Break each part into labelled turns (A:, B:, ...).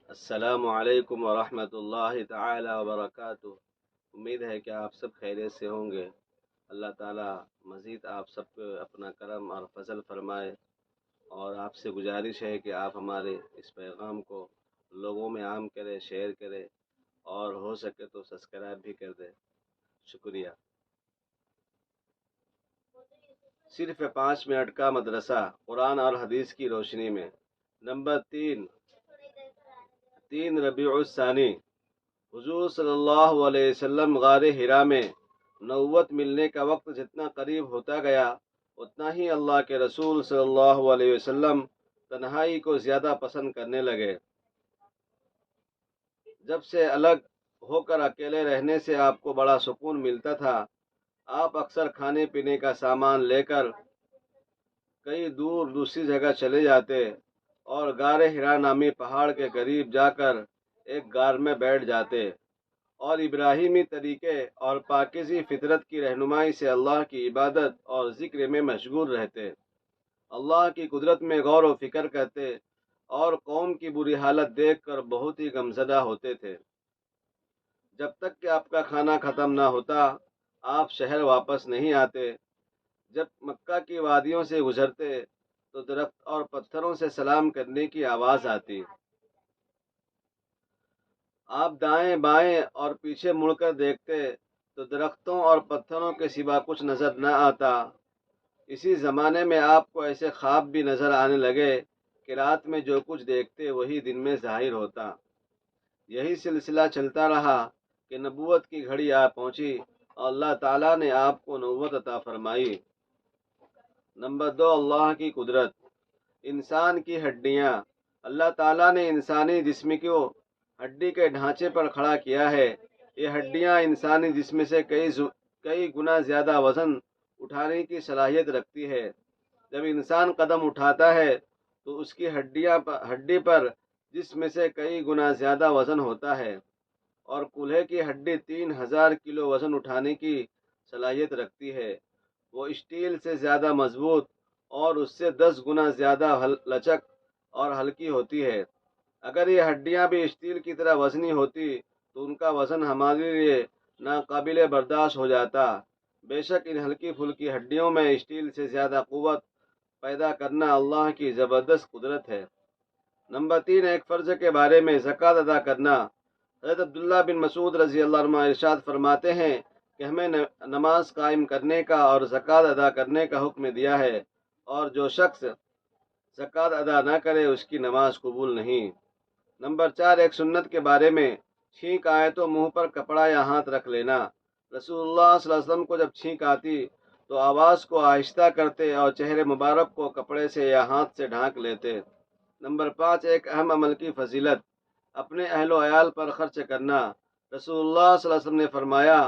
A: السلام علیکم ورحمۃ اللہ تعالی وبرکاتہ۔ امید ہے کہ آپ سب خیریت سے ہوں گے۔ اللہ تعالیٰ مزید آپ سب کو اپنا کرم اور فضل فرمائے، اور آپ سے گزارش ہے کہ آپ ہمارے اس پیغام کو لوگوں میں عام کرے، شیئر کرے، اور ہو سکے تو سبسکرائب بھی کر دے۔ شکریہ۔ صرف 5 منٹ کا مدرسہ، قرآن اور حدیث کی روشنی میں۔ نمبر 3 ربیع الثانی۔ حضور صلی اللہ علیہ وسلم غار حرا میں نبوت ملنے کا وقت جتنا قریب ہوتا گیا، اتنا ہی اللہ کے رسول صلی اللہ علیہ وسلم تنہائی کو زیادہ پسند کرنے لگے۔ جب سے الگ ہو کر اکیلے رہنے سے آپ کو بڑا سکون ملتا تھا، آپ اکثر کھانے پینے کا سامان لے کر کئی دوسری جگہ چلے جاتے اور غار حرا نامی پہاڑ کے قریب جا کر ایک غار میں بیٹھ جاتے، اور ابراہیمی طریقے اور پاکیزی فطرت کی رہنمائی سے اللہ کی عبادت اور ذکر میں مشغول رہتے، اللہ کی قدرت میں غور و فکر کرتے، اور قوم کی بری حالت دیکھ کر بہت ہی غمزدہ ہوتے تھے۔ جب تک کہ آپ کا کھانا ختم نہ ہوتا، آپ شہر واپس نہیں آتے۔ جب مکہ کی وادیوں سے گزرتے تو درخت اور پتھروں سے سلام کرنے کی آواز آتی۔ آپ دائیں بائیں اور پیچھے مڑ کر دیکھتے تو درختوں اور پتھروں کے سوا کچھ نظر نہ آتا۔ اسی زمانے میں آپ کو ایسے خواب بھی نظر آنے لگے کہ رات میں جو کچھ دیکھتے وہی دن میں ظاہر ہوتا۔ یہی سلسلہ چلتا رہا کہ نبوت کی گھڑی آ پہنچی اور اللہ تعالیٰ نے آپ کو نبوت عطا فرمائی۔ نمبر 2، اللہ کی قدرت۔ انسان کی ہڈیاں۔ اللہ تعالیٰ نے انسانی جسم کو ہڈی کے ڈھانچے پر کھڑا کیا ہے۔ یہ ہڈیاں انسانی جسم سے کئی گنا زیادہ وزن اٹھانے کی صلاحیت رکھتی ہے۔ جب انسان قدم اٹھاتا ہے تو اس کی ہڈی پر جسم سے کئی گنا زیادہ وزن ہوتا ہے، اور کولہے کی ہڈی 3000 کلو وزن اٹھانے کی صلاحیت رکھتی ہے۔ وہ اسٹیل سے زیادہ مضبوط اور اس سے 10 گنا زیادہ لچک اور ہلکی ہوتی ہے۔ اگر یہ ہڈیاں بھی اسٹیل کی طرح وزنی ہوتی تو ان کا وزن ہمارے لیے ناقابل برداشت ہو جاتا۔ بے شک ان ہلکی پھلکی ہڈیوں میں اسٹیل سے زیادہ قوت پیدا کرنا اللہ کی زبردست قدرت ہے۔ نمبر 3، ایک فرض کے بارے میں زکوٰۃ ادا کرنا۔ حضرت عبداللہ بن مسعود رضی اللہ عنہ ارشاد فرماتے ہیں کہ ہمیں نماز قائم کرنے کا اور زکوٰۃ ادا کرنے کا حکم دیا ہے، اور جو شخص زکوٰۃ ادا نہ کرے اس کی نماز قبول نہیں۔ نمبر 4، ایک سنت کے بارے میں چھینک آئے تو منہ پر کپڑا یا ہاتھ رکھ لینا۔ رسول اللہ صلی اللہ علیہ وسلم کو جب چھینک آتی تو آواز کو آہستہ کرتے اور چہرے مبارک کو کپڑے سے یا ہاتھ سے ڈھانک لیتے۔ نمبر 5، ایک اہم عمل کی فضیلت۔ اپنے اہل و عیال پر خرچ کرنا۔ رسول اللہ صلی اللہ علیہ وسلم نے فرمایا،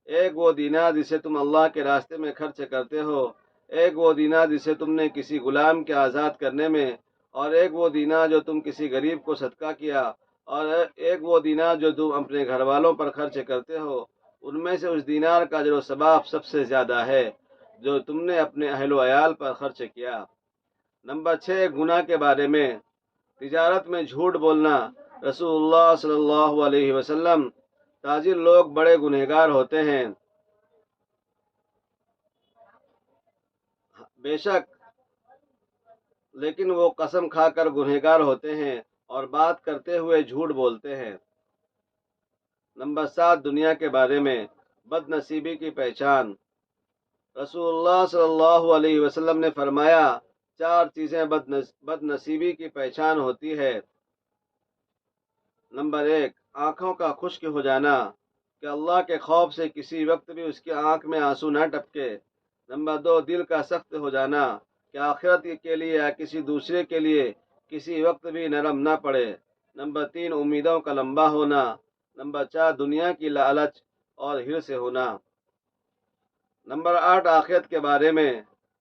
A: ایک وہ دینار جسے تم اللہ کے راستے میں خرچ کرتے ہو، ایک وہ دینار جسے تم نے کسی غلام کے آزاد کرنے میں، اور ایک وہ دینار جو تم کسی غریب کو صدقہ کیا، اور ایک وہ دینار جو تم اپنے گھر والوں پر خرچ کرتے ہو، ان میں سے اس دینار کا اجر و ثواب سب سے زیادہ ہے جو تم نے اپنے اہل و عیال پر خرچ کیا۔ نمبر 6، گناہ کے بارے میں تجارت میں جھوٹ بولنا۔ رسول اللہ صلی اللہ علیہ وسلم، تاجر لوگ بڑے گنہگار ہوتے ہیں، بے شک، لیکن وہ قسم کھا کر گنہگار ہوتے ہیں اور بات کرتے ہوئے جھوٹ بولتے ہیں۔ نمبر 7، دنیا کے بارے میں بد نصیبی کی پہچان۔ رسول اللہ صلی اللہ علیہ وسلم نے فرمایا، 4 چیزیں بد نصیبی کی پہچان ہوتی ہے۔ نمبر 1، آنکھوں کا خشک ہو جانا، کہ اللہ کے خوف سے کسی وقت بھی اس کی آنکھ میں آنسو نہ ٹپکے۔ نمبر 2، دل کا سخت ہو جانا، کہ آخرت کے لیے یا کسی دوسرے کے لیے کسی وقت بھی نرم نہ پڑے۔ نمبر 3، امیدوں کا لمبا ہونا۔ نمبر 4، دنیا کی لالچ اور حرص سے ہونا۔ نمبر 8، آخرت کے بارے میں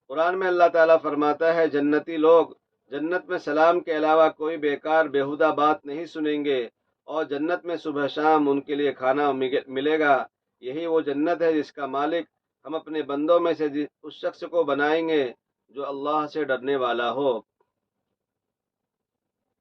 A: قرآن میں اللہ تعالیٰ فرماتا ہے، جنتی لوگ جنت میں سلام کے علاوہ کوئی بیکار بیہودہ بات نہیں سنیں گے، اور جنت میں صبح شام ان کے لیے کھانا ملے گا۔ یہی وہ جنت ہے جس کا مالک ہم اپنے بندوں میں سے اس شخص کو بنائیں گے جو اللہ سے ڈرنے والا ہو۔